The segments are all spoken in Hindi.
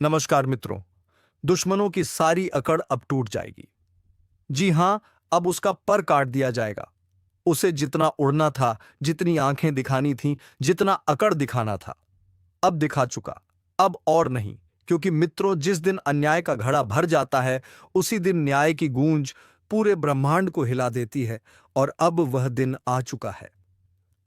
नमस्कार मित्रों। दुश्मनों की सारी अकड़ अब टूट जाएगी। जी हां, अब उसका पर काट दिया जाएगा। उसे जितना उड़ना था, जितनी आंखें दिखानी थीं, जितना अकड़ दिखाना था, अब दिखा चुका। अब और नहीं, क्योंकि मित्रों, जिस दिन अन्याय का घड़ा भर जाता है, उसी दिन न्याय की गूंज पूरे ब्रह्मांड को हिला देती है। और अब वह दिन आ चुका है।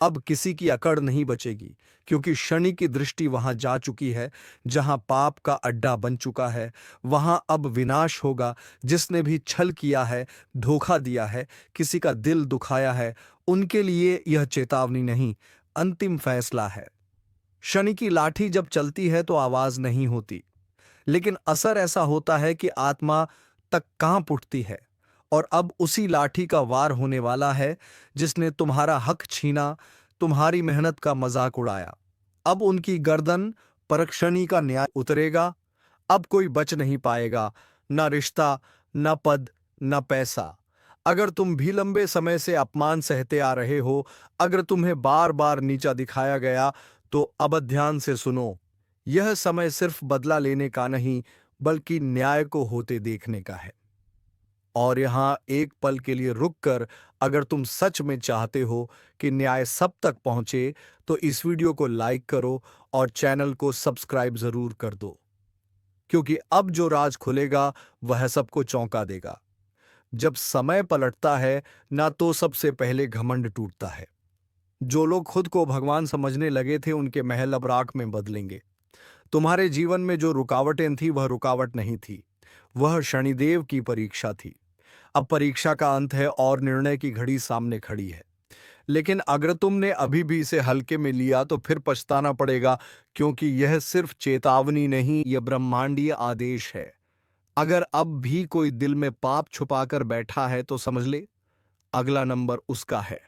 अब किसी की अकड़ नहीं बचेगी, क्योंकि शनि की दृष्टि वहां जा चुकी है। जहां पाप का अड्डा बन चुका है, वहां अब विनाश होगा। जिसने भी छल किया है, धोखा दिया है, किसी का दिल दुखाया है, उनके लिए यह चेतावनी नहीं, अंतिम फैसला है। शनि की लाठी जब चलती है तो आवाज नहीं होती, लेकिन असर ऐसा होता है कि आत्मा तक कांप उठती है। और अब उसी लाठी का वार होने वाला है, जिसने तुम्हारा हक छीना, तुम्हारी मेहनत का मजाक उड़ाया। अब उनकी गर्दन पर शनि का न्याय उतरेगा। अब कोई बच नहीं पाएगा, न रिश्ता, न पद, न पैसा। अगर तुम भी लंबे समय से अपमान सहते आ रहे हो, अगर तुम्हें बार बार नीचा दिखाया गया, तो अब ध्यान से सुनो। यह समय सिर्फ बदला लेने का नहीं, बल्कि न्याय को होते देखने का है। और यहाँ एक पल के लिए रुककर, अगर तुम सच में चाहते हो कि न्याय सब तक पहुंचे, तो इस वीडियो को लाइक करो और चैनल को सब्सक्राइब जरूर कर दो। क्योंकि अब जो राज खुलेगा, वह सबको चौंका देगा। जब समय पलटता है ना, तो सबसे पहले घमंड टूटता है। जो लोग खुद को भगवान समझने लगे थे, उनके महल अब राख में बदलेंगे। तुम्हारे जीवन में जो रुकावटें थी, वह रुकावट नहीं थी, वह शनिदेव की परीक्षा थी। अब परीक्षा का अंत है और निर्णय की घड़ी सामने खड़ी है। लेकिन अगर तुमने अभी भी इसे हल्के में लिया, तो फिर पछताना पड़ेगा, क्योंकि यह सिर्फ चेतावनी नहीं, यह ब्रह्मांडीय आदेश है। अगर अब भी कोई दिल में पाप छुपाकर बैठा है, तो समझ ले, अगला नंबर उसका है।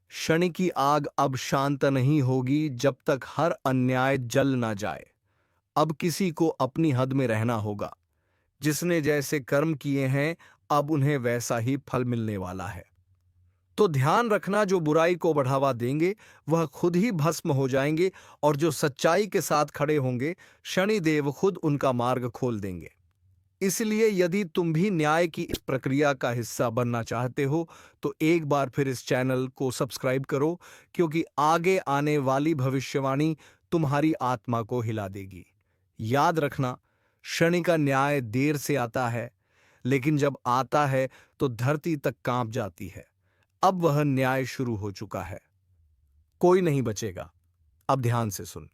शनि की आग अब शांत नहीं होगी जब तक हर अन्याय जल ना जाए। अब किसी को अपनी हद में रहना होगा। जिसने जैसे कर्म किए हैं, अब उन्हें वैसा ही फल मिलने वाला है। तो ध्यान रखना, जो बुराई को बढ़ावा देंगे, वह खुद ही भस्म हो जाएंगे, और जो सच्चाई के साथ खड़े होंगे, शनिदेव खुद उनका मार्ग खोल देंगे। इसलिए यदि तुम भी न्याय की इस प्रक्रिया का हिस्सा बनना चाहते हो, तो एक बार फिर इस चैनल को सब्सक्राइब करो, क्योंकि आगे आने वाली भविष्यवाणी तुम्हारी आत्मा को हिला देगी। याद रखना, शनि का न्याय देर से आता है, लेकिन जब आता है तो धरती तक कांप जाती है। अब वह न्याय शुरू हो चुका है। कोई नहीं बचेगा। अब ध्यान से सुन।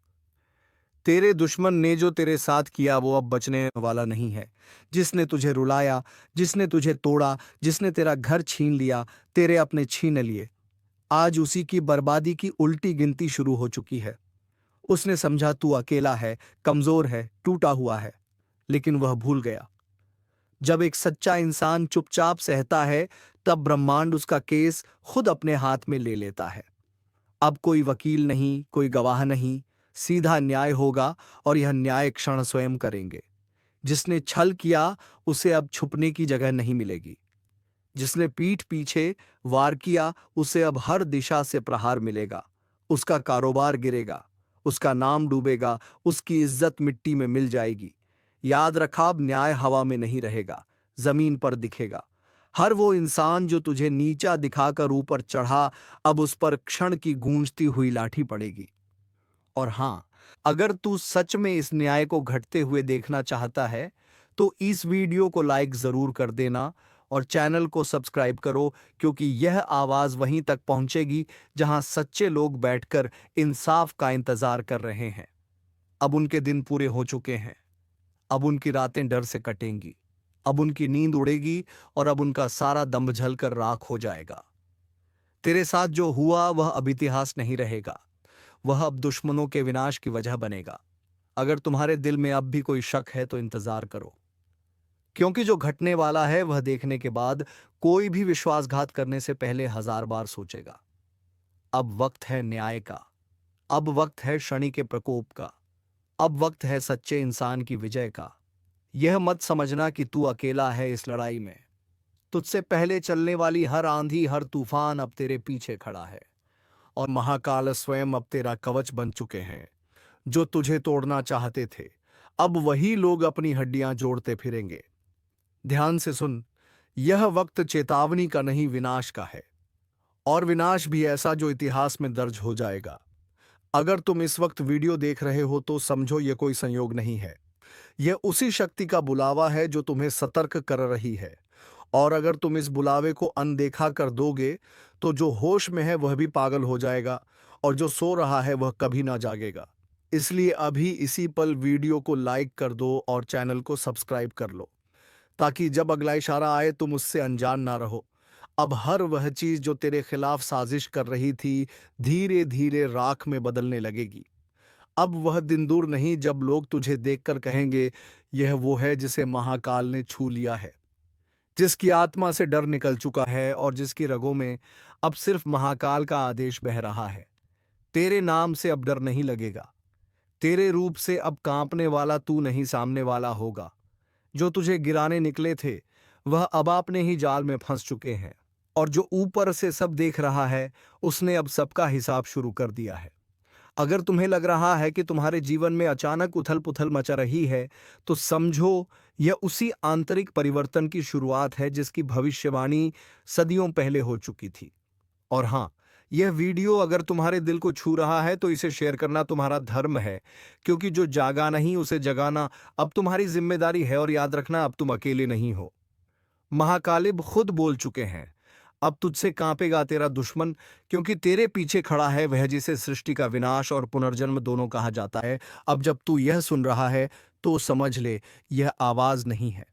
तेरे दुश्मन ने जो तेरे साथ किया, वो अब बचने वाला नहीं है। जिसने तुझे रुलाया, जिसने तुझे तोड़ा, जिसने तेरा घर छीन लिया, तेरे अपने छीन लिए, आज उसी की बर्बादी की उल्टी गिनती शुरू हो चुकी है। उसने समझा तू अकेला है, कमजोर है, टूटा हुआ है, लेकिन वह भूल गया। जब एक सच्चा इंसान चुपचाप सहता है, तब ब्रह्मांड उसका केस खुद अपने हाथ में ले लेता है। अब कोई वकील नहीं, कोई गवाह नहीं, सीधा न्याय होगा, और यह न्याय क्षण स्वयं करेंगे। जिसने छल किया, उसे अब छुपने की जगह नहीं मिलेगी। जिसने पीठ पीछे वार किया, उसे अब हर दिशा से प्रहार मिलेगा। उसका कारोबार गिरेगा, उसका नाम डूबेगा, उसकी इज्जत मिट्टी में मिल जाएगी। याद रखा, अब न्याय हवा में नहीं रहेगा, जमीन पर दिखेगा। हर वो इंसान जो तुझे नीचा दिखाकर ऊपर चढ़ा, अब उस पर क्षण की गूंजती हुई लाठी पड़ेगी। और हां, अगर तू सच में इस न्याय को घटते हुए देखना चाहता है, तो इस वीडियो को लाइक जरूर कर देना और चैनल को सब्सक्राइब करो, क्योंकि यह आवाज वहीं तक पहुंचेगी जहां सच्चे लोग बैठकर इंसाफ का इंतजार कर रहे हैं। अब उनके दिन पूरे हो चुके हैं। अब उनकी रातें डर से कटेंगी। अब उनकी नींद उड़ेगी, और अब उनका सारा दम झलकर राख हो जाएगा। तेरे साथ जो हुआ, वह अब इतिहास नहीं रहेगा, वह अब दुश्मनों के विनाश की वजह बनेगा। अगर तुम्हारे दिल में अब भी कोई शक है, तो इंतजार करो, क्योंकि जो घटने वाला है, वह देखने के बाद कोई भी विश्वासघात करने से पहले 1000 बार सोचेगा। अब वक्त है न्याय का। अब वक्त है शनि के प्रकोप का। अब वक्त है सच्चे इंसान की विजय का। यह मत समझना कि तू अकेला है इस लड़ाई में। तुझसे पहले चलने वाली हर आंधी, हर तूफान अब तेरे पीछे खड़ा है, और महाकाल स्वयं अब तेरा कवच बन चुके हैं। जो तुझे तोड़ना चाहते थे, अब वही लोग अपनी हड्डियां जोड़ते फिरेंगे। ध्यान से सुन, यह वक्त चेतावनी का नहीं, विनाश का है। और विनाश भी ऐसा जो इतिहास में दर्ज हो जाएगा। अगर तुम इस वक्त वीडियो देख रहे हो तो समझो यह कोई संयोग नहीं है। यह उसी शक्ति का बुलावा है जो तुम्हें सतर्क कर रही है। और अगर तुम इस बुलावे को अनदेखा कर दोगे तो जो होश में है वह भी पागल हो जाएगा, और जो सो रहा है वह कभी ना जागेगा। इसलिए अभी इसी पल वीडियो को लाइक कर दो और चैनल को सब्सक्राइब कर लो, ताकि जब अगला इशारा आए तुम उससे अनजान ना रहो। अब हर वह चीज जो तेरे खिलाफ साजिश कर रही थी, धीरे धीरे राख में बदलने लगेगी। अब वह दिन दूर नहीं जब लोग तुझे देखकर कहेंगे, यह वो है जिसे महाकाल ने छू लिया है, जिसकी आत्मा से डर निकल चुका है और जिसकी रगों में अब सिर्फ महाकाल का आदेश बह रहा है। तेरे नाम से अब डर नहीं लगेगा। तेरे रूप से अब कांपने वाला तू नहीं, सामने वाला होगा। जो तुझे गिराने निकले थे वह अब अपने ही जाल में फंस चुके हैं। और जो ऊपर से सब देख रहा है उसने अब सबका हिसाब शुरू कर दिया है। अगर तुम्हें लग रहा है कि तुम्हारे जीवन में अचानक उथल पुथल मचा रही है, तो समझो यह उसी आंतरिक परिवर्तन की शुरुआत है जिसकी भविष्यवाणी सदियों पहले हो चुकी थी। और हाँ, यह वीडियो अगर तुम्हारे दिल को छू रहा है तो इसे शेयर करना तुम्हारा धर्म है, क्योंकि जो जागा नहीं उसे जगाना अब तुम्हारी जिम्मेदारी है। और याद रखना, अब तुम अकेले नहीं हो। महाकालिब खुद बोल चुके हैं, अब तुझसे कांपेगा तेरा दुश्मन, क्योंकि तेरे पीछे खड़ा है वह जिसे सृष्टि का विनाश और पुनर्जन्म दोनों कहा जाता है। अब जब तू यह सुन रहा है तो समझ ले, यह आवाज नहीं है,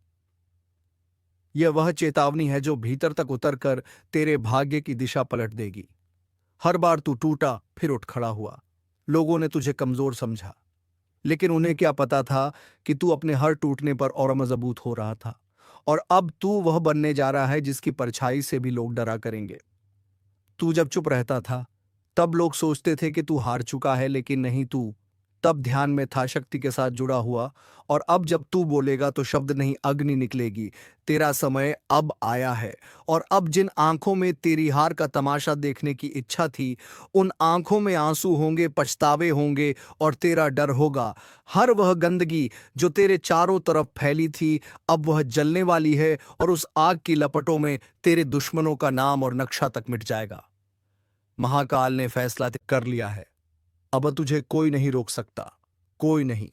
यह वह चेतावनी है जो भीतर तक उतरकर तेरे भाग्य की दिशा पलट देगी। हर बार तू टूटा फिर उठ खड़ा हुआ। लोगों ने तुझे कमजोर समझा, लेकिन उन्हें क्या पता था कि तू अपने हर टूटने पर और मजबूत हो रहा था। और अब तू वह बनने जा रहा है जिसकी परछाई से भी लोग डरा करेंगे। तू जब चुप रहता था तब लोग सोचते थे कि तू हार चुका है, लेकिन नहीं, तू तब ध्यान में था, शक्ति के साथ जुड़ा हुआ। और अब जब तू बोलेगा तो शब्द नहीं, अग्नि निकलेगी। तेरा समय अब आया है। और अब जिन आंखों में तेरी हार का तमाशा देखने की इच्छा थी, उन आंखों में आंसू होंगे, पछतावे होंगे और तेरा डर होगा। हर वह गंदगी जो तेरे चारों तरफ फैली थी अब वह जलने वाली है, और उस आग की लपटों में तेरे दुश्मनों का नाम और नक्शा तक मिट जाएगा। महाकाल ने फैसला कर लिया है। अब तुझे कोई नहीं रोक सकता, कोई नहीं।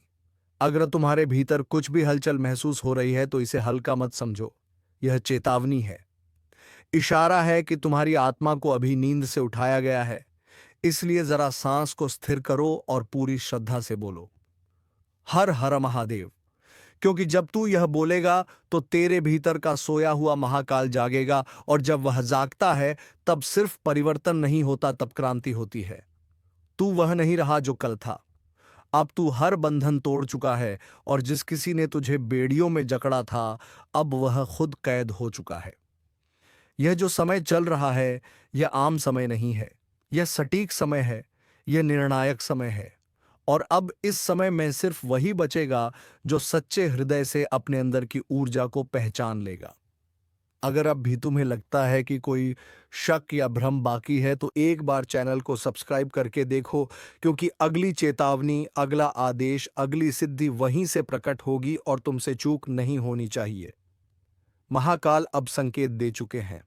अगर तुम्हारे भीतर कुछ भी हलचल महसूस हो रही है तो इसे हल्का मत समझो। यह चेतावनी है, इशारा है कि तुम्हारी आत्मा को अभी नींद से उठाया गया है। इसलिए जरा सांस को स्थिर करो और पूरी श्रद्धा से बोलो, हर हर महादेव। क्योंकि जब तू यह बोलेगा तो तेरे भीतर का सोया हुआ महाकाल जागेगा, और जब वह जागता है तब सिर्फ परिवर्तन नहीं होता, तब क्रांति होती है। तू वह नहीं रहा जो कल था। अब तू हर बंधन तोड़ चुका है, और जिस किसी ने तुझे बेड़ियों में जकड़ा था अब वह खुद कैद हो चुका है। यह जो समय चल रहा है यह आम समय नहीं है, यह सटीक समय है, यह निर्णायक समय है। और अब इस समय में सिर्फ वही बचेगा जो सच्चे हृदय से अपने अंदर की ऊर्जा को पहचान लेगा। अगर अब भी तुम्हें लगता है कि कोई शक या भ्रम बाकी है तो एक बार चैनल को सब्सक्राइब करके देखो, क्योंकि अगली चेतावनी, अगला आदेश, अगली सिद्धि वहीं से प्रकट होगी और तुमसे चूक नहीं होनी चाहिए। महाकाल अब संकेत दे चुके हैं।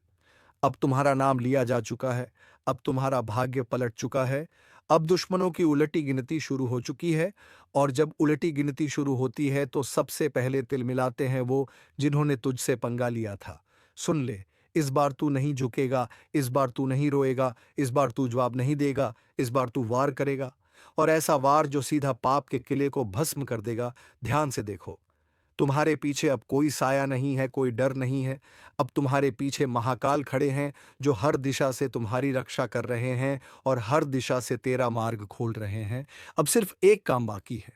अब तुम्हारा नाम लिया जा चुका है। अब तुम्हारा भाग्य पलट चुका है। अब दुश्मनों की उलटी गिनती शुरू हो चुकी है। और जब उलटी गिनती शुरू होती है तो सबसे पहले तिलमिलाते हैं वो जिन्होंने तुझसे पंगा लिया था। सुन ले, इस बार तू नहीं झुकेगा, इस बार तू नहीं रोएगा, इस बार तू जवाब नहीं देगा, इस बार तू वार करेगा। और ऐसा वार जो सीधा पाप के किले को भस्म कर देगा। ध्यान से देखो, तुम्हारे पीछे अब कोई साया नहीं है, कोई डर नहीं है। अब तुम्हारे पीछे महाकाल खड़े हैं जो हर दिशा से तुम्हारी रक्षा कर रहे हैं और हर दिशा से तेरा मार्ग खोल रहे हैं। अब सिर्फ एक काम बाकी है।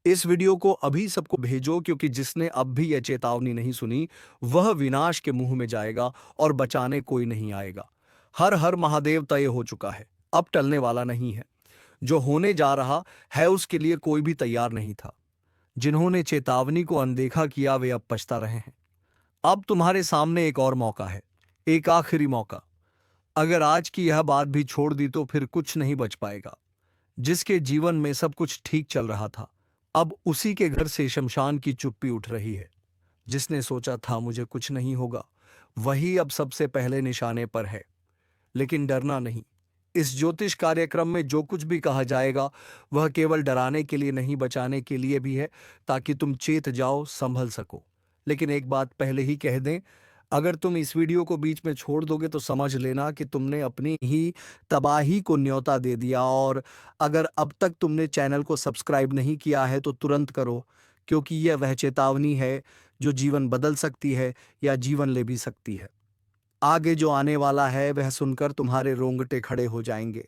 इस वीडियो को अभी सबको भेजो, क्योंकि जिसने अब भी यह चेतावनी नहीं सुनी वह विनाश के मुंह में जाएगा और बचाने कोई नहीं आएगा। हर हर महादेव तय हो चुका है, अब टलने वाला नहीं है। जो होने जा रहा है उसके लिए कोई भी तैयार नहीं था। जिन्होंने चेतावनी को अनदेखा किया वे अब पछता रहे हैं। अब तुम्हारे सामने एक और मौका है, एक आखिरी मौका। अगर आज की यह बात भी छोड़ दी तो फिर कुछ नहीं बच पाएगा। जिसके जीवन में सब कुछ ठीक चल रहा था अब उसी के घर से शमशान की चुप्पी उठ रही है। जिसने सोचा था मुझे कुछ नहीं होगा, वही अब सबसे पहले निशाने पर है। लेकिन डरना नहीं। इस ज्योतिष कार्यक्रम में जो कुछ भी कहा जाएगा वह केवल डराने के लिए नहीं, बचाने के लिए भी है, ताकि तुम चेत जाओ, संभल सको। लेकिन एक बात पहले ही कह दें, अगर तुम इस वीडियो को बीच में छोड़ दोगे तो समझ लेना कि तुमने अपनी ही तबाही को न्योता दे दिया। और अगर अब तक तुमने चैनल को सब्सक्राइब नहीं किया है तो तुरंत करो, क्योंकि यह वह चेतावनी है जो जीवन बदल सकती है या जीवन ले भी सकती है। आगे जो आने वाला है वह सुनकर तुम्हारे रोंगटे खड़े हो जाएंगे।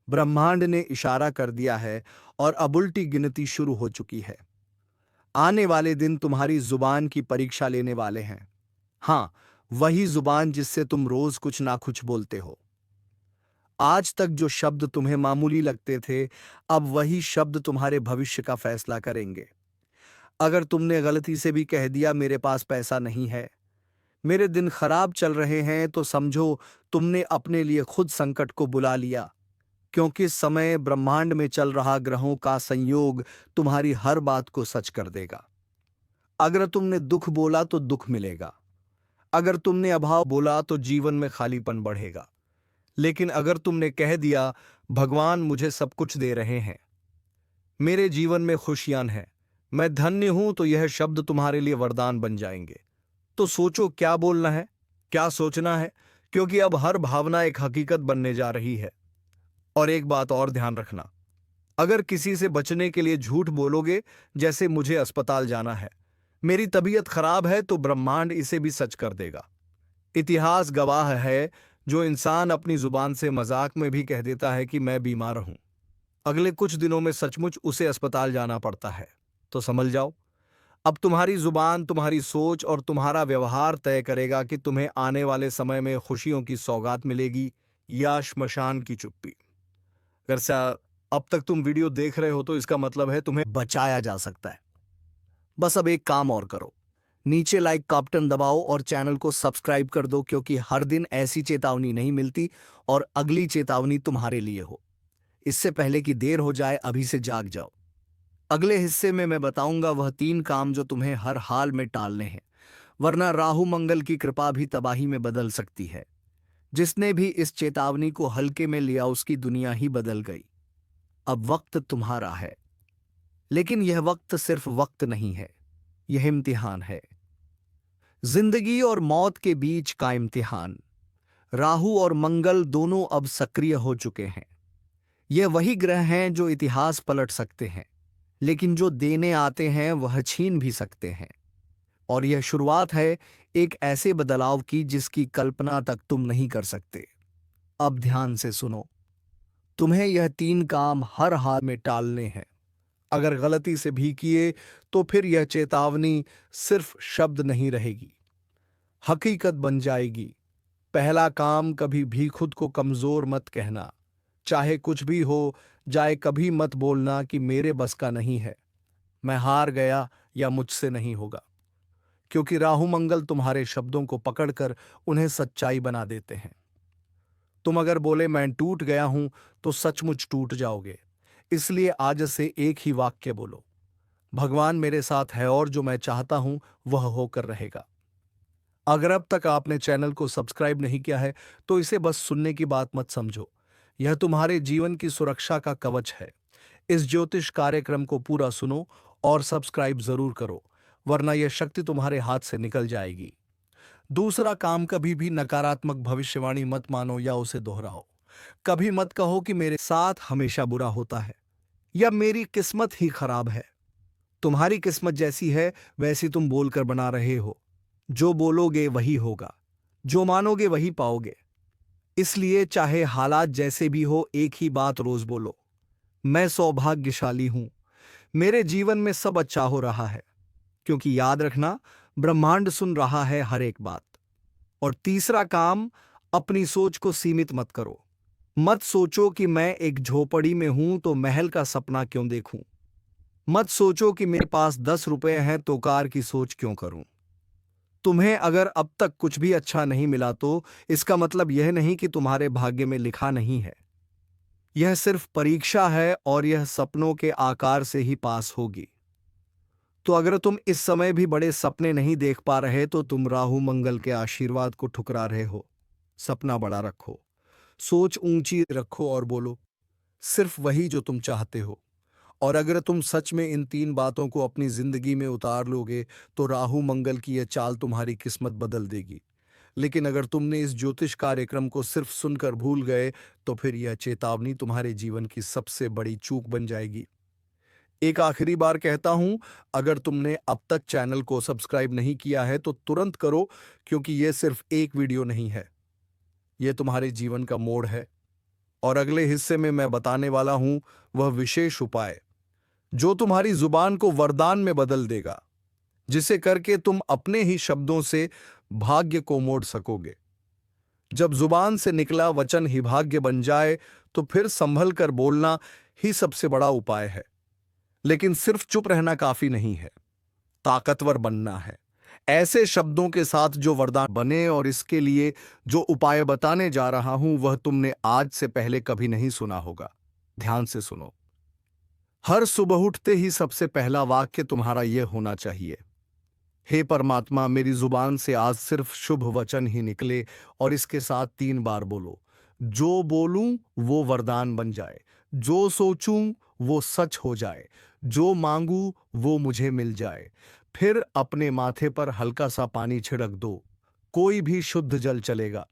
ब्रह्मांड ने इशारा कर दिया है और अब उल्टी गिनती शुरू हो चुकी है। आने वाले दिन तुम्हारी जुबान की परीक्षा लेने वाले हैं। हाँ, वही जुबान जिससे तुम रोज कुछ ना कुछ बोलते हो। आज तक जो शब्द तुम्हें मामूली लगते थे, अब वही शब्द तुम्हारे भविष्य का फैसला करेंगे। अगर तुमने गलती से भी कह दिया मेरे पास पैसा नहीं है, मेरे दिन खराब चल रहे हैं, तो समझो तुमने अपने लिए खुद संकट को बुला लिया। क्योंकि इस समय ब्रह्मांड में चल रहा ग्रहों का संयोग तुम्हारी हर बात को सच कर देगा। अगर तुमने दुख बोला तो दुख मिलेगा, अगर तुमने अभाव बोला तो जीवन में खालीपन बढ़ेगा। लेकिन अगर तुमने कह दिया भगवान मुझे सब कुछ दे रहे हैं, मेरे जीवन में खुशियां हैं, मैं धन्य हूं, तो यह शब्द तुम्हारे लिए वरदान बन जाएंगे। तो सोचो क्या बोलना है, क्या सोचना है, क्योंकि अब हर भावना एक हकीकत बनने जा रही है। और एक बात और ध्यान रखना, अगर किसी से बचने के लिए झूठ बोलोगे, जैसे मुझे अस्पताल जाना है, मेरी तबीयत खराब है, तो ब्रह्मांड इसे भी सच कर देगा। इतिहास गवाह है, जो इंसान अपनी जुबान से मजाक में भी कह देता है कि मैं बीमार हूं, अगले कुछ दिनों में सचमुच उसे अस्पताल जाना पड़ता है। तो समझ जाओ, अब तुम्हारी जुबान, तुम्हारी सोच और तुम्हारा व्यवहार तय करेगा कि तुम्हें आने वाले समय में खुशियों की सौगात मिलेगी या श्मशान की चुप्पी। अगर अब तक तुम वीडियो देख रहे हो तो इसका मतलब है तुम्हें बचाया जा सकता है। बस अब एक काम और करो, नीचे लाइक का बटन दबाओ और चैनल को सब्सक्राइब कर दो, क्योंकि हर दिन ऐसी चेतावनी नहीं मिलती और अगली चेतावनी तुम्हारे लिए हो। इससे पहले कि देर हो जाए, अभी से जाग जाओ। अगले हिस्से में मैं बताऊंगा वह 3 काम जो तुम्हें हर हाल में टालने हैं, वरना राहु मंगल की कृपा भी तबाही में बदल सकती है। जिसने भी इस चेतावनी को हल्के में लिया उसकी दुनिया ही बदल गई। अब वक्त तुम्हारा है, लेकिन यह वक्त सिर्फ वक्त नहीं है, यह इम्तिहान है। जिंदगी और मौत के बीच का इम्तिहान। राहु और मंगल दोनों अब सक्रिय हो चुके हैं। यह वही ग्रह हैं जो इतिहास पलट सकते हैं, लेकिन जो देने आते हैं वह छीन भी सकते हैं। और यह शुरुआत है एक ऐसे बदलाव की जिसकी कल्पना तक तुम नहीं कर सकते। अब ध्यान से सुनो, तुम्हें यह 3 काम हर हाल में टालने हैं। अगर गलती से भी किए तो फिर यह चेतावनी सिर्फ शब्द नहीं रहेगी, हकीकत बन जाएगी। पहला काम, कभी भी खुद को कमजोर मत कहना। चाहे कुछ भी हो जाए, कभी मत बोलना कि मेरे बस का नहीं है, मैं हार गया या मुझसे नहीं होगा। क्योंकि राहु मंगल तुम्हारे शब्दों को पकड़कर उन्हें सच्चाई बना देते हैं। तुम अगर बोले मैं टूट गया हूं, तो सचमुच टूट जाओगे। इसलिए आज से एक ही वाक्य बोलो, भगवान मेरे साथ है और जो मैं चाहता हूं वह होकर रहेगा। अगर अब तक आपने चैनल को सब्सक्राइब नहीं किया है तो इसे बस सुनने की बात मत समझो, यह तुम्हारे जीवन की सुरक्षा का कवच है। इस ज्योतिष कार्यक्रम को पूरा सुनो और सब्सक्राइब जरूर करो, वरना यह शक्ति तुम्हारे हाथ से निकल जाएगी। दूसरा काम, कभी भी नकारात्मक भविष्यवाणी मत मानो या उसे दोहराओ। कभी मत कहो कि मेरे साथ हमेशा बुरा होता है या मेरी किस्मत ही खराब है। तुम्हारी किस्मत जैसी है वैसी तुम बोलकर बना रहे हो। जो बोलोगे वही होगा, जो मानोगे वही पाओगे। इसलिए चाहे हालात जैसे भी हो, एक ही बात रोज बोलो, मैं सौभाग्यशाली हूं, मेरे जीवन में सब अच्छा हो रहा है। क्योंकि याद रखना, ब्रह्मांड सुन रहा है हर एक बात। और तीसरा काम, अपनी सोच को सीमित मत करो। मत सोचो कि मैं एक झोपड़ी में हूं तो महल का सपना क्यों देखूं। मत सोचो कि मेरे पास 10 रुपए हैं तो कार की सोच क्यों करूं। तुम्हें अगर अब तक कुछ भी अच्छा नहीं मिला तो इसका मतलब यह नहीं कि तुम्हारे भाग्य में लिखा नहीं है। यह सिर्फ परीक्षा है और यह सपनों के आकार से ही पास होगी। तो अगर तुम इस समय भी बड़े सपने नहीं देख पा रहे तो तुम राहु मंगल के आशीर्वाद को ठुकरा रहे हो। सपना बड़ा रखो, सोच ऊंची रखो और बोलो सिर्फ वही जो तुम चाहते हो। और अगर तुम सच में इन 3 बातों को अपनी जिंदगी में उतार लोगे तो राहु मंगल की यह चाल तुम्हारी किस्मत बदल देगी। लेकिन अगर तुमने इस ज्योतिष कार्यक्रम को सिर्फ सुनकर भूल गए तो फिर यह चेतावनी तुम्हारे जीवन की सबसे बड़ी चूक बन जाएगी। एक आखिरी बार कहता हूं, अगर तुमने अब तक चैनल को सब्सक्राइब नहीं किया है तो तुरंत करो, क्योंकि यह सिर्फ एक वीडियो नहीं है, यह तुम्हारे जीवन का मोड़ है। और अगले हिस्से में मैं बताने वाला हूं वह विशेष उपाय जो तुम्हारी जुबान को वरदान में बदल देगा, जिसे करके तुम अपने ही शब्दों से भाग्य को मोड़ सकोगे। जब जुबान से निकला वचन ही भाग्य बन जाए तो फिर संभल कर बोलना ही सबसे बड़ा उपाय है। लेकिन सिर्फ चुप रहना काफी नहीं है, ताकतवर बनना है, ऐसे शब्दों के साथ जो वरदान बने। और इसके लिए जो उपाय बताने जा रहा हूं वह तुमने आज से पहले कभी नहीं सुना होगा। ध्यान से सुनो। हर सुबह उठते ही सबसे पहला वाक्य तुम्हारा यह होना चाहिए, हे परमात्मा, मेरी जुबान से आज सिर्फ शुभ वचन ही निकले। और इसके साथ 3 बार बोलो, जो बोलूं वो वरदान बन जाए, जो सोचूं वो सच हो जाए, जो मांगू वो मुझे मिल जाए। फिर अपने माथे पर हल्का सा पानी छिड़क दो, कोई भी शुद्ध जल चलेगा,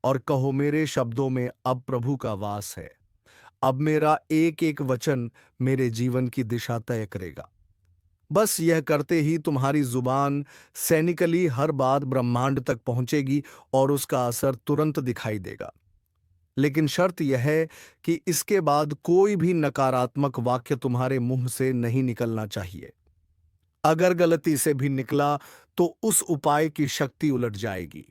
और कहो मेरे शब्दों में अब प्रभु का वास है। अब मेरा एक एक वचन मेरे जीवन की दिशा तय करेगा। बस यह करते ही तुम्हारी जुबान सैनिकली हर बात ब्रह्मांड तक पहुंचेगी और उसका असर तुरंत दिखाई देगा। लेकिन शर्त यह है कि इसके बाद कोई भी नकारात्मक वाक्य तुम्हारे मुंह से नहीं निकलना चाहिए। अगर गलती से भी निकला तो उस उपाय की शक्ति उलट जाएगी।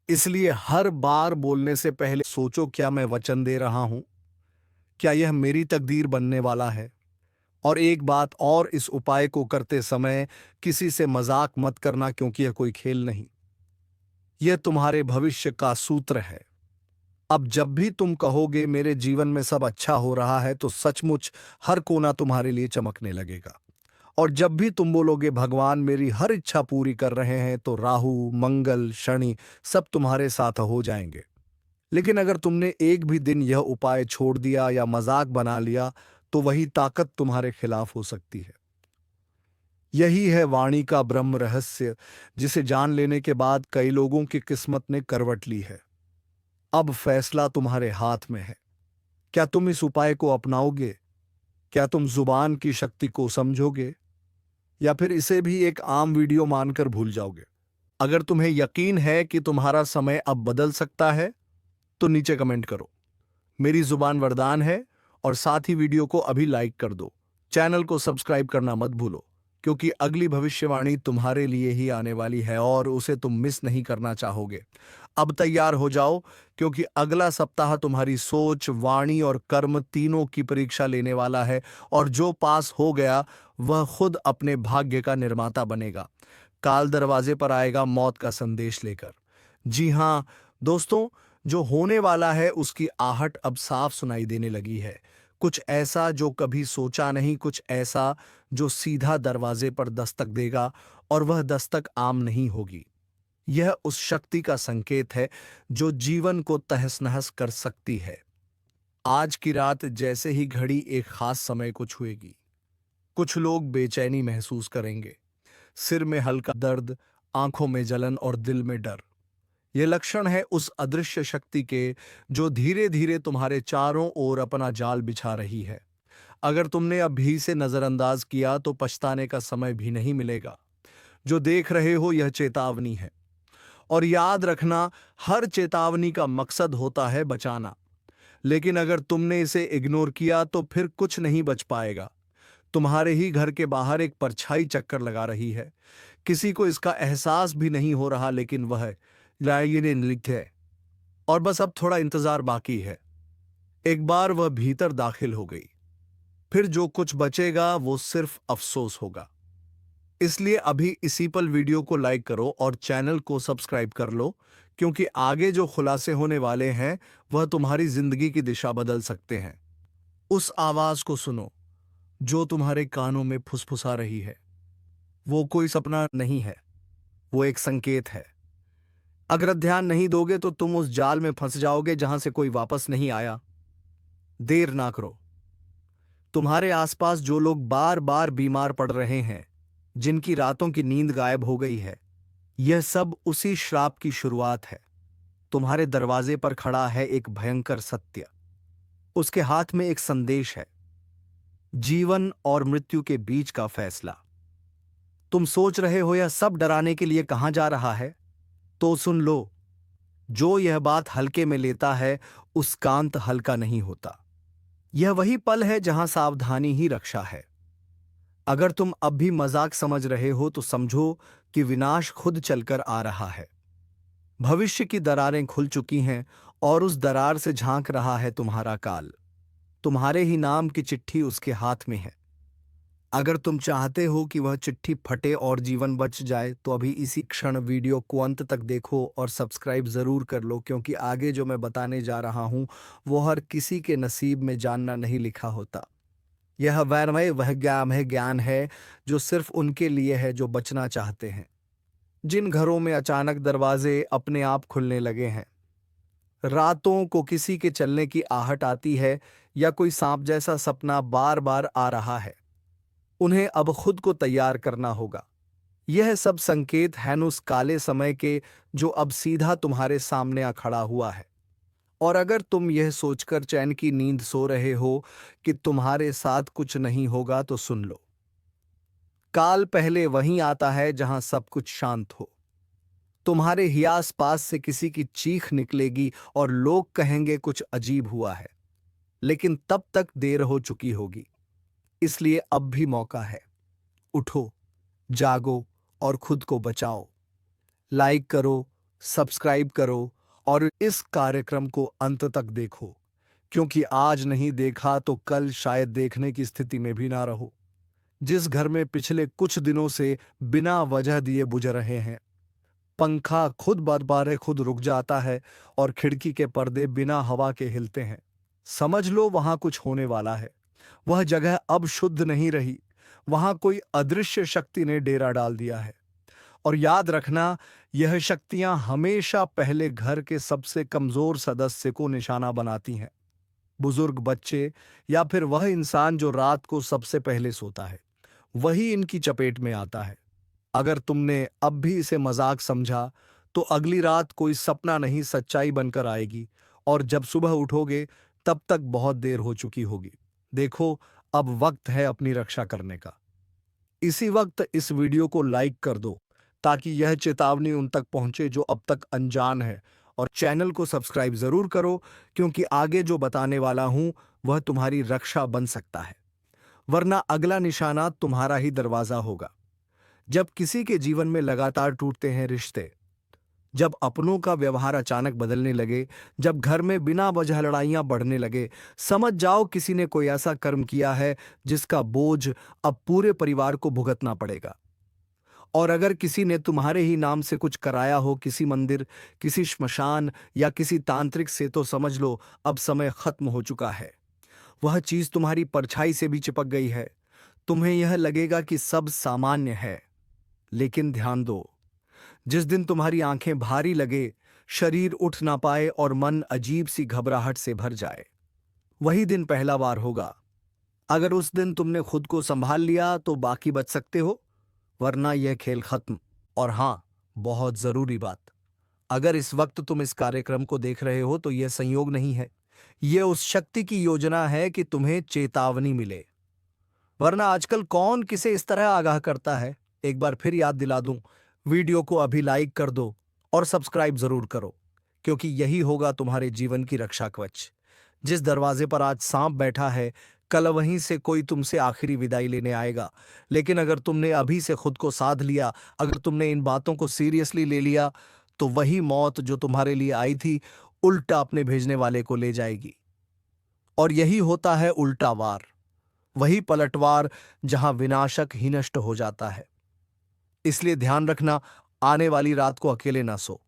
इसलिए हर बार बोलने से पहले सोचो, क्या मैं वचन दे रहा हूं? क्या यह मेरी तकदीर बनने वाला है? और एक बात और, इस उपाय को करते समय किसी से मजाक मत करना, क्योंकि यह कोई खेल नहीं, यह तुम्हारे भविष्य का सूत्र है। अब जब भी तुम कहोगे मेरे जीवन में सब अच्छा हो रहा है, तो सचमुच हर कोना तुम्हारे लिए चमकने लगेगा। और जब भी तुम बोलोगे भगवान मेरी हर इच्छा पूरी कर रहे हैं, तो राहु मंगल शनि सब तुम्हारे साथ हो जाएंगे। लेकिन अगर तुमने एक भी दिन यह उपाय छोड़ दिया या मजाक बना लिया तो वही ताकत तुम्हारे खिलाफ हो सकती है। यही है वाणी का ब्रह्म रहस्य, जिसे जान लेने के बाद कई लोगों की किस्मत ने करवट ली है। अब फैसला तुम्हारे हाथ में है। क्या तुम इस उपाय को अपनाओगे? क्या तुम जुबान की शक्ति को समझोगे, या फिर इसे भी एक आम वीडियो मानकर भूल जाओगे? अगर तुम्हें यकीन है कि तुम्हारा समय अब बदल सकता है तो नीचे कमेंट करो, मेरी जुबान वरदान है, और साथ ही वीडियो को अभी लाइक कर दो। चैनल को सब्सक्राइब करना मत भूलो, क्योंकि अगली भविष्यवाणी तुम्हारे लिए ही आने वाली है और उसे तुम मिस नहीं करना चाहोगे। अब तैयार हो जाओ, क्योंकि अगला सप्ताह तुम्हारी सोच, वाणी और कर्म तीनों की परीक्षा लेने वाला है। और जो पास हो गया वह खुद अपने भाग्य का निर्माता बनेगा। काल दरवाजे पर आएगा मौत का संदेश लेकर। जी हाँ दोस्तों, जो होने वाला है उसकी आहट अब साफ सुनाई देने लगी है। कुछ ऐसा जो कभी सोचा नहीं, कुछ ऐसा जो सीधा दरवाजे पर दस्तक देगा, और वह दस्तक आम नहीं होगी। यह उस शक्ति का संकेत है जो जीवन को तहस नहस कर सकती है। आज की रात जैसे ही घड़ी एक खास समय को छुएगी, कुछ लोग बेचैनी महसूस करेंगे, सिर में हल्का दर्द, आंखों में जलन और दिल में डर। यह लक्षण है उस अदृश्य शक्ति के जो धीरे धीरे तुम्हारे चारों ओर अपना जाल बिछा रही है। अगर तुमने अभी से नजरअंदाज किया तो पछताने का समय भी नहीं मिलेगा। जो देख रहे हो यह चेतावनी है, और याद रखना, हर चेतावनी का मकसद होता है बचाना। लेकिन अगर तुमने इसे इग्नोर किया तो फिर कुछ नहीं बच पाएगा। तुम्हारे ही घर के बाहर एक परछाई चक्कर लगा रही है। किसी को इसका एहसास भी नहीं हो रहा, लेकिन वह लिखे, और बस अब थोड़ा इंतजार बाकी है। एक बार वह भीतर दाखिल हो गई, फिर जो कुछ बचेगा वो सिर्फ अफसोस होगा। इसलिए अभी इसी पल वीडियो को लाइक करो और चैनल को सब्सक्राइब कर लो, क्योंकि आगे जो खुलासे होने वाले हैं वह तुम्हारी जिंदगी की दिशा बदल सकते हैं। उस आवाज को सुनो जो तुम्हारे कानों में फुसफुसा रही है, वो कोई सपना नहीं है, वो एक संकेत है। अगर ध्यान नहीं दोगे तो तुम उस जाल में फंस जाओगे जहां से कोई वापस नहीं आया। देर ना करो। तुम्हारे आसपास जो लोग बार बार बीमार पड़ रहे हैं, जिनकी रातों की नींद गायब हो गई है, यह सब उसी श्राप की शुरुआत है। तुम्हारे दरवाजे पर खड़ा है एक भयंकर सत्य। उसके हाथ में एक संदेश है, जीवन और मृत्यु के बीच का फैसला। तुम सोच रहे हो यह सब डराने के लिए कहां जा रहा है? तो सुन लो, जो यह बात हल्के में लेता है उसका अंत हल्का नहीं होता। यह वही पल है जहां सावधानी ही रक्षा है। अगर तुम अब भी मजाक समझ रहे हो तो समझो कि विनाश खुद चलकर आ रहा है। भविष्य की दरारें खुल चुकी हैं और उस दरार से झांक रहा है तुम्हारा काल। तुम्हारे ही नाम की चिट्ठी उसके हाथ में है। अगर तुम चाहते हो कि वह चिट्ठी फटे और जीवन बच जाए तो अभी इसी क्षण वीडियो को अंत तक देखो और सब्सक्राइब जरूर कर लो, क्योंकि आगे जो मैं बताने जा रहा हूं वो हर किसी के नसीब में जानना नहीं लिखा होता। यह वैरमय वह ज्ञान है जो सिर्फ उनके लिए है जो बचना चाहते हैं। जिन घरों में अचानक दरवाजे अपने आप खुलने लगे हैं, रातों को किसी के चलने की आहट आती है या कोई सांप जैसा सपना बार बार आ रहा है, उन्हें अब खुद को तैयार करना होगा। यह सब संकेत हैं उस काले समय के जो अब सीधा तुम्हारे सामने आ खड़ा हुआ है। और अगर तुम यह सोचकर चैन की नींद सो रहे हो कि तुम्हारे साथ कुछ नहीं होगा तो सुन लो, काल पहले वहीं आता है जहां सब कुछ शांत हो। तुम्हारे ही आस पास से किसी की चीख निकलेगी और लोग कहेंगे कुछ अजीब हुआ है, लेकिन तब तक देर हो चुकी होगी। इसलिए अब भी मौका है। उठो, जागो और खुद को बचाओ। लाइक करो, सब्सक्राइब करो और इस कार्यक्रम को अंत तक देखो, क्योंकि आज नहीं देखा तो कल शायद देखने की स्थिति में भी ना रहो। जिस घर में पिछले कुछ दिनों से बिना वजह दिए बुझ रहे हैं, पंखा खुद बारे खुद रुक जाता है और खिड़की के पर्दे बिना हवा के हिलते हैं, समझ लो वहां कुछ होने वाला है। वह जगह अब शुद्ध नहीं रही, वहां कोई अदृश्य शक्ति ने डेरा डाल दिया है। और याद रखना, यह शक्तियां हमेशा पहले घर के सबसे कमजोर सदस्य को निशाना बनाती हैं। बुजुर्ग, बच्चे या फिर वह इंसान जो रात को सबसे पहले सोता है, वही इनकी चपेट में आता है। अगर तुमने अब भी इसे मजाक समझा तो अगली रात कोई सपना नहीं सच्चाई बनकर आएगी, और जब सुबह उठोगे तब तक बहुत देर हो चुकी होगी। देखो, अब वक्त है अपनी रक्षा करने का। इसी वक्त इस वीडियो को लाइक कर दो ताकि यह चेतावनी उन तक पहुंचे जो अब तक अनजान है, और चैनल को सब्सक्राइब जरूर करो, क्योंकि आगे जो बताने वाला हूं वह तुम्हारी रक्षा बन सकता है, वरना अगला निशाना तुम्हारा ही दरवाजा होगा। जब किसी के जीवन में लगातार टूटते हैं रिश्ते, जब अपनों का व्यवहार अचानक बदलने लगे, जब घर में बिना वजह लड़ाइयां बढ़ने लगे, समझ जाओ किसी ने कोई ऐसा कर्म किया है जिसका बोझ अब पूरे परिवार को भुगतना पड़ेगा। और अगर किसी ने तुम्हारे ही नाम से कुछ कराया हो, किसी मंदिर, किसी श्मशान या किसी तांत्रिक से, तो समझ लो अब समय खत्म हो चुका है। वह चीज तुम्हारी परछाई से भी चिपक गई है। तुम्हें यह लगेगा कि सब सामान्य है, लेकिन ध्यान दो, जिस दिन तुम्हारी आंखें भारी लगे, शरीर उठ ना पाए और मन अजीब सी घबराहट से भर जाए, वही दिन पहला बार होगा। अगर उस दिन तुमने खुद को संभाल लिया तो बाकी बच सकते हो, वरना यह खेल खत्म। और हां, बहुत जरूरी बात, अगर इस वक्त तुम इस कार्यक्रम को देख रहे हो तो यह संयोग नहीं है, यह उस शक्ति की योजना है कि तुम्हें चेतावनी मिले। वरना आजकल कौन किसे इस तरह आगाह करता है? एक बार फिर याद दिला दूं, वीडियो को अभी लाइक कर दो और सब्सक्राइब जरूर करो, क्योंकि यही होगा तुम्हारे जीवन की रक्षा कवच। जिस दरवाजे पर आज सांप बैठा है, कल वहीं से कोई तुमसे आखिरी विदाई लेने आएगा। लेकिन अगर तुमने अभी से खुद को साध लिया, अगर तुमने इन बातों को सीरियसली ले लिया, तो वही मौत जो तुम्हारे लिए आई थी उल्टा अपने भेजने वाले को ले जाएगी। और यही होता है उल्टा वार, वही पलटवार जहां विनाशक ही नष्ट हो जाता है। इसलिए ध्यान रखना, आने वाली रात को अकेले ना सो।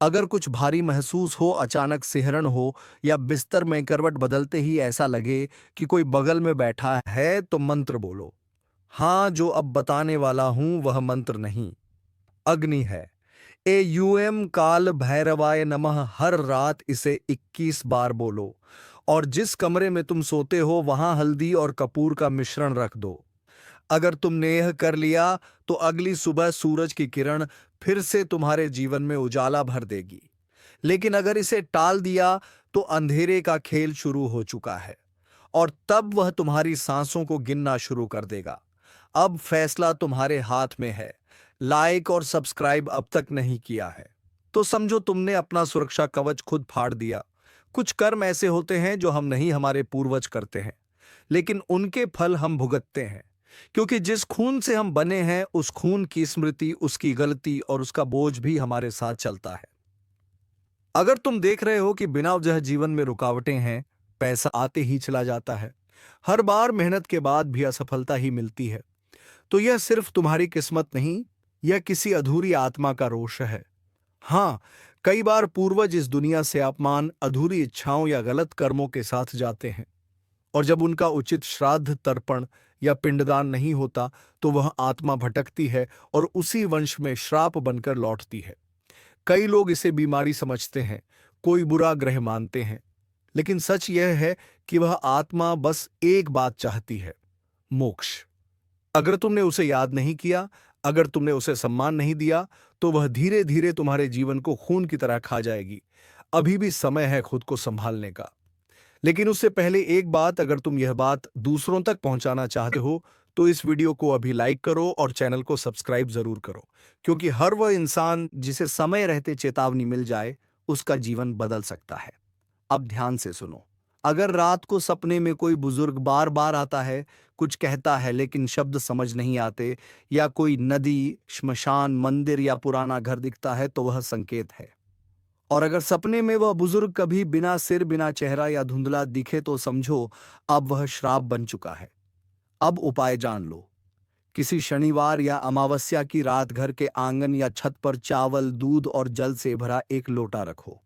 अगर कुछ भारी महसूस हो, अचानक सिहरन हो या बिस्तर में करवट बदलते ही ऐसा लगे कि कोई बगल में बैठा है, तो मंत्र बोलो, हाँ, जो अब बताने वाला हूं वह मंत्र नहीं, अग्नि है। एयूएम काल भैरवाय नमः, हर रात इसे 21 बार बोलो। और जिस कमरे में तुम सोते हो वहां हल्दी और कपूर का मिश्रण रख दो। अगर तुमने यह कर लिया तो अगली सुबह सूरज की किरण फिर से तुम्हारे जीवन में उजाला भर देगी। लेकिन अगर इसे टाल दिया तो अंधेरे का खेल शुरू हो चुका है और तब वह तुम्हारी सांसों को गिनना शुरू कर देगा। अब फैसला तुम्हारे हाथ में है। लाइक और सब्सक्राइब अब तक नहीं किया है तो समझो तुमने अपना सुरक्षा कवच खुद फाड़ दिया। कुछ कर्म ऐसे होते हैं जो हम नहीं, हमारे पूर्वज करते हैं, लेकिन उनके फल हम भुगतते हैं, क्योंकि जिस खून से हम बने हैं उस खून की स्मृति, उसकी गलती और उसका बोझ भी हमारे साथ चलता है। अगर तुम देख रहे हो कि बिना वजह जीवन में रुकावटें हैं, पैसा आते ही चला जाता है, हर बार मेहनत के बाद भी असफलता ही मिलती है, तो यह सिर्फ तुम्हारी किस्मत नहीं, यह किसी अधूरी आत्मा का रोष है। हाँ, कई बार पूर्वज इस दुनिया से अपमान, अधूरी इच्छाओं या गलत कर्मों के साथ जाते हैं, और जब उनका उचित श्राद्ध, तर्पण या पिंडदान नहीं होता तो वह आत्मा भटकती है और उसी वंश में श्राप बनकर लौटती है। कई लोग इसे बीमारी समझते हैं, कोई बुरा ग्रह मानते हैं, लेकिन सच यह है कि वह आत्मा बस एक बात चाहती है, मोक्ष। अगर तुमने उसे याद नहीं किया, अगर तुमने उसे सम्मान नहीं दिया, तो वह धीरे धीरे तुम्हारे जीवन को खून की तरह खा जाएगी। अभी भी समय है खुद को संभालने का। लेकिन उससे पहले एक बात, अगर तुम यह बात दूसरों तक पहुंचाना चाहते हो तो इस वीडियो को अभी लाइक करो और चैनल को सब्सक्राइब जरूर करो, क्योंकि हर वह इंसान जिसे समय रहते चेतावनी मिल जाए उसका जीवन बदल सकता है। अब ध्यान से सुनो। अगर रात को सपने में कोई बुजुर्ग बार बार आता है, कुछ कहता है लेकिन शब्द समझ नहीं आते, या कोई नदी, श्मशान, मंदिर या पुराना घर दिखता है, तो वह संकेत है। और अगर सपने में वह बुजुर्ग कभी बिना सिर, बिना चेहरा या धुंधला दिखे तो समझो अब वह श्राप बन चुका है। अब उपाय जान लो। किसी शनिवार या अमावस्या की रात घर के आंगन या छत पर चावल, दूध और जल से भरा एक लोटा रखो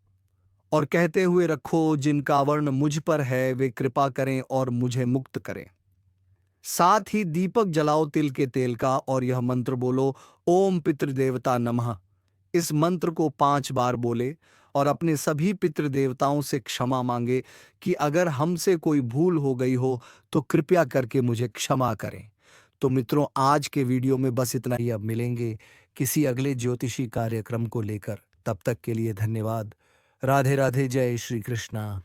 और कहते हुए रखो, जिनका वर्ण मुझ पर है वे कृपा करें और मुझे मुक्त करें। साथ ही दीपक जलाओ तिल के तेल का और यह मंत्र बोलो, ओम पितृदेवता नमः। इस मंत्र को 5 बार बोले और अपने सभी पितृदेवताओं से क्षमा मांगे कि अगर हमसे कोई भूल हो गई हो तो कृपया करके मुझे क्षमा करें। तो मित्रों, आज के वीडियो में बस इतना ही। अब मिलेंगे किसी अगले ज्योतिषी कार्यक्रम को लेकर। तब तक के लिए धन्यवाद। राधे राधे, जय श्री कृष्णा।